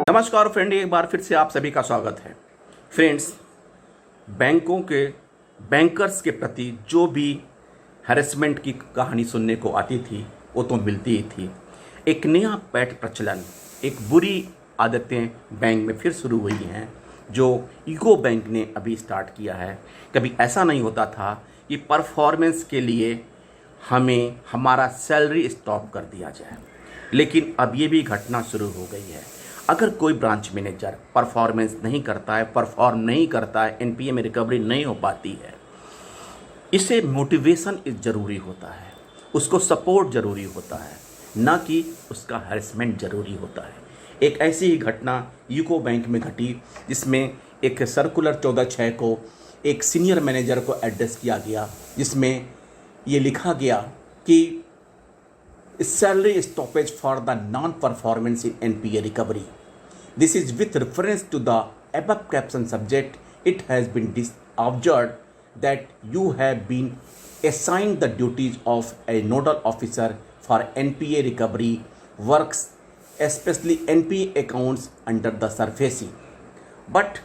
नमस्कार फ्रेंड, एक बार फिर से आप सभी का स्वागत है। फ्रेंड्स, बैंकों के बैंकर्स के प्रति जो भी हैरेसमेंट की कहानी सुनने को आती थी वो तो मिलती ही थी। एक नया पैठ प्रचलन, एक बुरी आदतें बैंक में फिर शुरू हुई हैं जो यूको बैंक ने अभी स्टार्ट किया है। कभी ऐसा नहीं होता था कि परफॉर्मेंस के लिए हमें हमारा सैलरी स्टॉप कर दिया जाए, लेकिन अब ये भी घटना शुरू हो गई है। अगर कोई ब्रांच मैनेजर परफॉर्मेंस नहीं करता है, परफॉर्म नहीं करता है, एनपीए में रिकवरी नहीं हो पाती है, इसे मोटिवेशन ज़रूरी होता है, उसको सपोर्ट ज़रूरी होता है, ना कि उसका हैरेसमेंट ज़रूरी होता है। एक ऐसी ही घटना यूको बैंक में घटी जिसमें एक सर्कुलर 14/6 को एक सीनियर मैनेजर को एड्रेस किया गया, जिसमें ये लिखा गया कि salary stoppage for the non-performance in NPA recovery. This is with reference to the above caption subject. It has been observed that you have been assigned the duties of a nodal officer for NPA recovery works, especially NPA accounts under the surfacing. But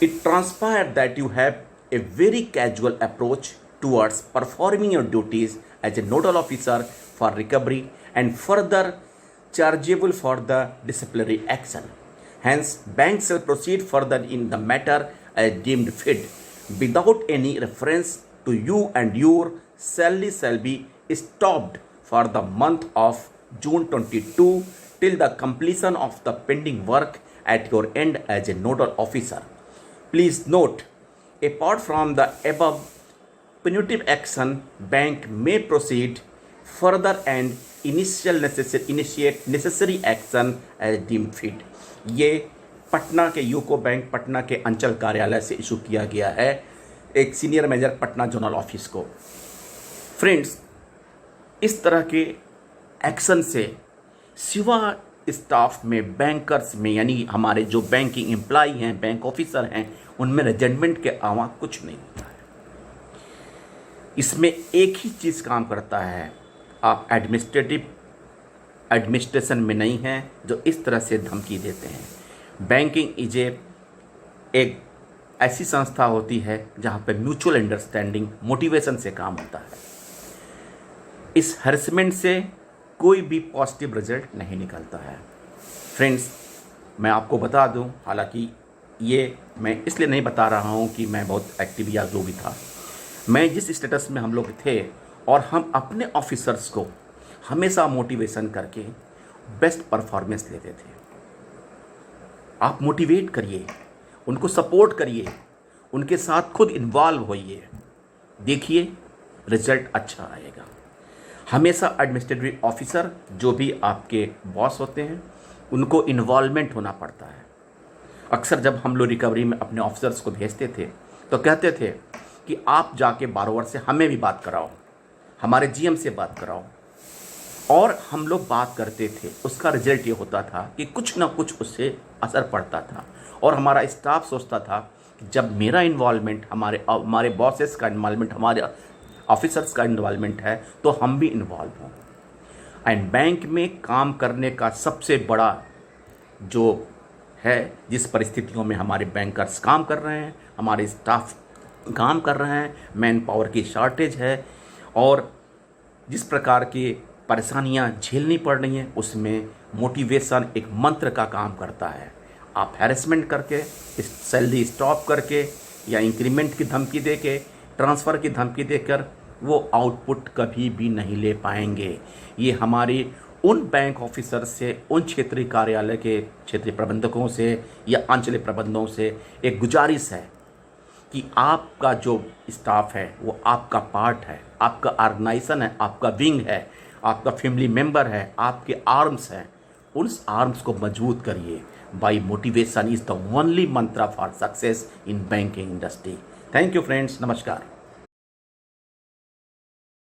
it transpired that you have a very casual approach towards performing your duties as a nodal officer for recovery and further chargeable for the disciplinary action. Hence, bank shall proceed further in the matter as deemed fit, without any reference to you, and your salary shall be stopped for the month of June 22 till the completion of the pending work at your end as a nodal officer. Please note, apart from the above punitive action, bank may proceed further and initiate necessary action as deemed fit. ये पटना के UCO bank Patna के अंचल कार्यालय से issue किया गया है एक senior manager Patna zonal office को। फ्रेंड्स, इस तरह के एक्शन से सिवा स्टाफ में, बैंकर्स में, यानी हमारे जो बैंकिंग एम्प्लॉई हैं, बैंक ऑफिसर हैं, उनमें रेजेंटमेंट के अलावा कुछ नहीं होता है। इसमें एक ही चीज़ काम करता है, आप एडमिनिस्ट्रेशन में नहीं हैं जो इस तरह से धमकी देते हैं। बैंकिंग एक ऐसी संस्था होती है जहाँ पे म्यूचुअल अंडरस्टैंडिंग, मोटिवेशन से काम होता है। इस हैरेसमेंट से कोई भी पॉजिटिव रिजल्ट नहीं निकलता है। फ्रेंड्स, मैं आपको बता दूं, हालांकि ये मैं इसलिए नहीं बता रहा हूँ कि मैं बहुत एक्टिव या जो भी था, मैं जिस स्टेटस में हम लोग थे और हम अपने ऑफिसर्स को हमेशा मोटिवेशन करके बेस्ट परफॉर्मेंस लेते थे। आप मोटिवेट करिए, उनको सपोर्ट करिए, उनके साथ खुद इन्वॉल्व होइए, देखिए रिजल्ट अच्छा आएगा। हमेशा एडमिनिस्ट्रेटिव ऑफिसर जो भी आपके बॉस होते हैं उनको इन्वॉल्वमेंट होना पड़ता है। अक्सर जब हम लोग रिकवरी में अपने ऑफिसर्स को भेजते थे तो कहते थे कि आप जाके बारोवर से हमें भी बात कराओ, हमारे जीएम से बात कराओ, और हम लोग बात करते थे। उसका रिजल्ट ये होता था कि कुछ ना कुछ उससे असर पड़ता था और हमारा स्टाफ सोचता था कि जब मेरा इन्वॉल्वमेंट, हमारे बॉसेस का इन्वॉल्वमेंट, हमारे ऑफिसर्स का इन्वॉल्वमेंट है तो हम भी इन्वॉल्व हों। एंड बैंक में काम करने का सबसे बड़ा जो है, जिस परिस्थितियों में हमारे बैंकर्स काम कर रहे हैं, हमारे स्टाफ काम कर रहे हैं, मैन पावर की शॉर्टेज है और जिस प्रकार की परेशानियां झेलनी पड़ रही हैं, उसमें मोटिवेशन एक मंत्र का काम करता है। आप हैरेसमेंट करके, इस सैलरी स्टॉप करके या इंक्रीमेंट की धमकी देके, ट्रांसफ़र की धमकी देकर वो आउटपुट कभी भी नहीं ले पाएंगे। ये हमारी उन बैंक ऑफिसर से, उन क्षेत्रीय कार्यालय के क्षेत्रीय प्रबंधकों से या आंचलिक प्रबंधकों से एक गुजारिश है कि आपका जो स्टाफ है वो आपका पार्ट है, आपका ऑर्गेनाइजेशन है, आपका विंग है, आपका फैमिली मेंबर है, आपके आर्म्स हैं। उस आर्म्स को मजबूत करिए। By motivation is the only mantra for success in banking industry. Thank you friends, नमस्कार।